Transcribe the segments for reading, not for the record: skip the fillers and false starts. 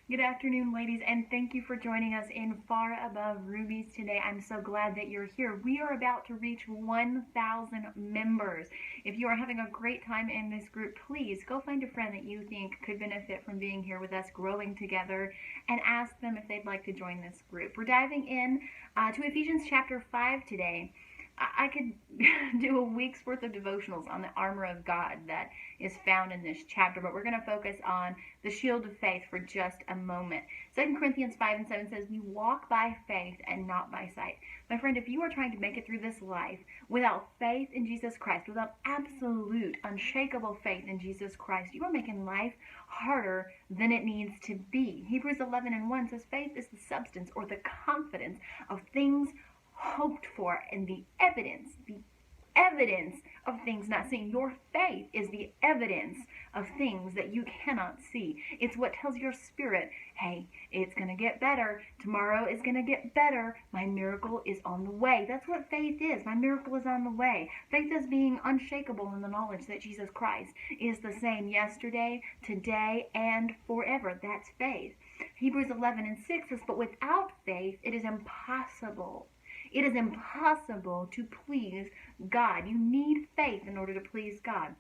Good afternoon, ladies, and thank you for joining us in Far Above Rubies today. I'm so glad that you're here. We are about to reach 1,000 members. If you are having a great time in this group, please go find a friend that you think could benefit from being here with us, growing together, and ask them if they'd like to join this group. We're diving in to Ephesians chapter 5 today. I could do a week's worth of devotionals on the armor of God that is found in this chapter, but we're going to focus on the shield of faith for just a moment. 2 Corinthians 5:7 says, "We walk by faith and not by sight." My friend, if you are trying to make it through this life without faith in Jesus Christ, without absolute, unshakable faith in Jesus Christ, you are making life harder than it needs to be. Hebrews 11:1 says, "Faith is the substance or the confidence of things hoped for, and the evidence of things not seen." Your faith is the evidence of things that you cannot see. It's what tells your spirit, hey, it's going to get better. Tomorrow is going to get better. My miracle is on the way. That's what faith is. My miracle is on the way. Faith is being unshakable in the knowledge that Jesus Christ is the same yesterday, today, and forever. That's faith. Hebrews 11:6 says, "But without faith, it is impossible. It is impossible to please God." You need faith in order to please God.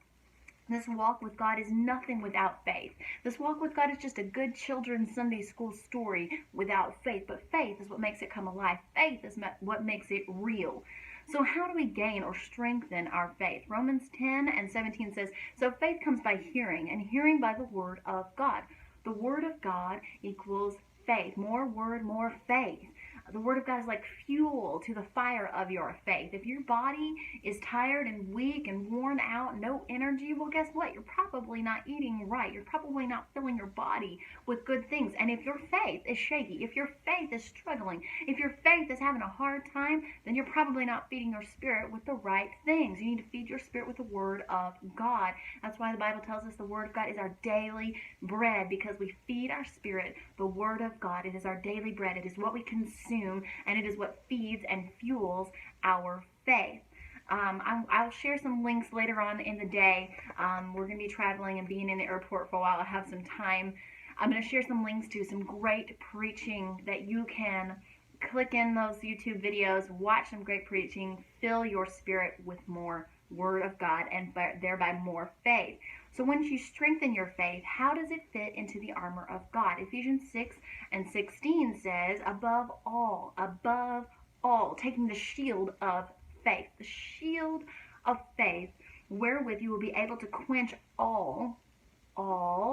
This walk with God is nothing without faith. This walk with God is just a good children's Sunday school story without faith. But faith is what makes it come alive. Faith is what makes it real. So how do we gain or strengthen our faith? Romans 10:17 says, "So faith comes by hearing, and hearing by the word of God." The word of God equals faith. More word, more faith. The word of God is like fuel to the fire of your faith. If your body is tired and weak and worn out, no energy, well, guess what? You're probably not eating right. You're probably not filling your body with good things. And if your faith is shaky, if your faith is struggling, if your faith is having a hard time, then you're probably not feeding your spirit with the right things. You need to feed your spirit with the word of God. That's why the Bible tells us the word of God is our daily bread, because we feed our spirit the word of God. It is our daily bread. It is what we consume, and it is what feeds and fuels our faith. I'll share some links later on in the day. We're going to be traveling and being in the airport for a while. I have some time. I'm going to share some links to some great preaching that you can click in those YouTube videos, watch some great preaching, fill your spirit with more word of God, and thereby more faith. So once you strengthen your faith, how does it fit into the armor of God? Ephesians 6:16 says, above all, taking the shield of faith. The shield of faith, wherewith you will be able to quench all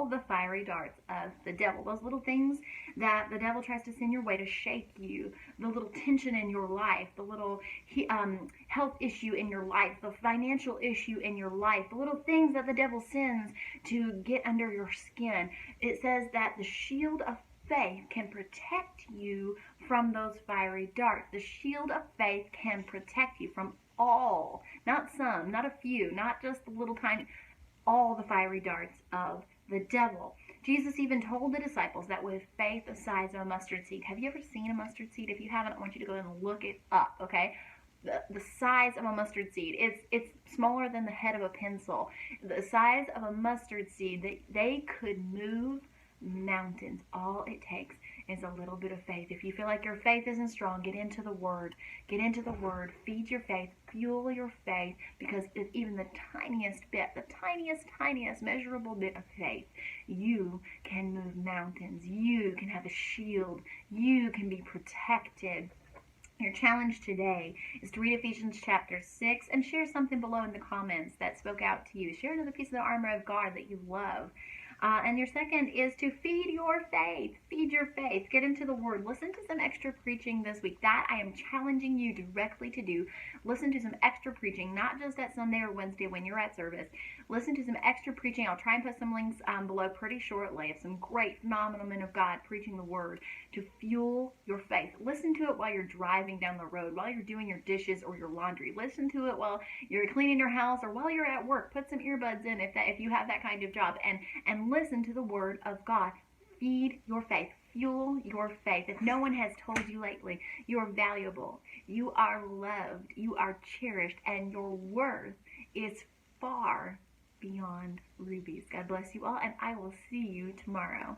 the fiery darts of the devil. Those little things that the devil tries to send your way to shake you, the little tension in your life, the little health issue in your life, the financial issue in your life, the little things that the devil sends to get under your skin. It says that the shield of faith can protect you from those fiery darts. The shield of faith can protect you from all, not some, not a few, not just the little tiny, all the fiery darts of the devil. Jesus even told the disciples that with faith the size of a mustard seed. Have you ever seen a mustard seed? If you haven't, I want you to go and look it up, okay? The size of a mustard seed. It's smaller than the head of a pencil. The size of a mustard seed, they could move mountains. All it takes is a little bit of faith. If you feel like your faith isn't strong, get into the word. Get into the word. Feed your faith. Fuel your faith, because if even the tiniest bit, the tiniest measurable bit of faith, you can move mountains. You can have a shield. You can be protected. Your challenge today is to read Ephesians chapter 6 and share something below in the comments that spoke out to you. Share another piece of the armor of God that you love. And your second is to feed your faith. Feed your faith. Get into the word. Listen to some extra preaching this week. That I am challenging you directly to do. Listen to some extra preaching, not just at Sunday or Wednesday when you're at service. Listen to some extra preaching. I'll try and put some links below pretty shortly of some great, phenomenal men of God preaching the word to fuel your faith. Listen to it while you're driving down the road, while you're doing your dishes or your laundry. Listen to it while you're cleaning your house or while you're at work. Put some earbuds in if you have that kind of job, and listen to the word of God. Feed your faith. Fuel your faith. If no one has told you lately, you are valuable, you are loved, you are cherished, and your worth is far beyond rubies. God bless you all, and I will see you tomorrow.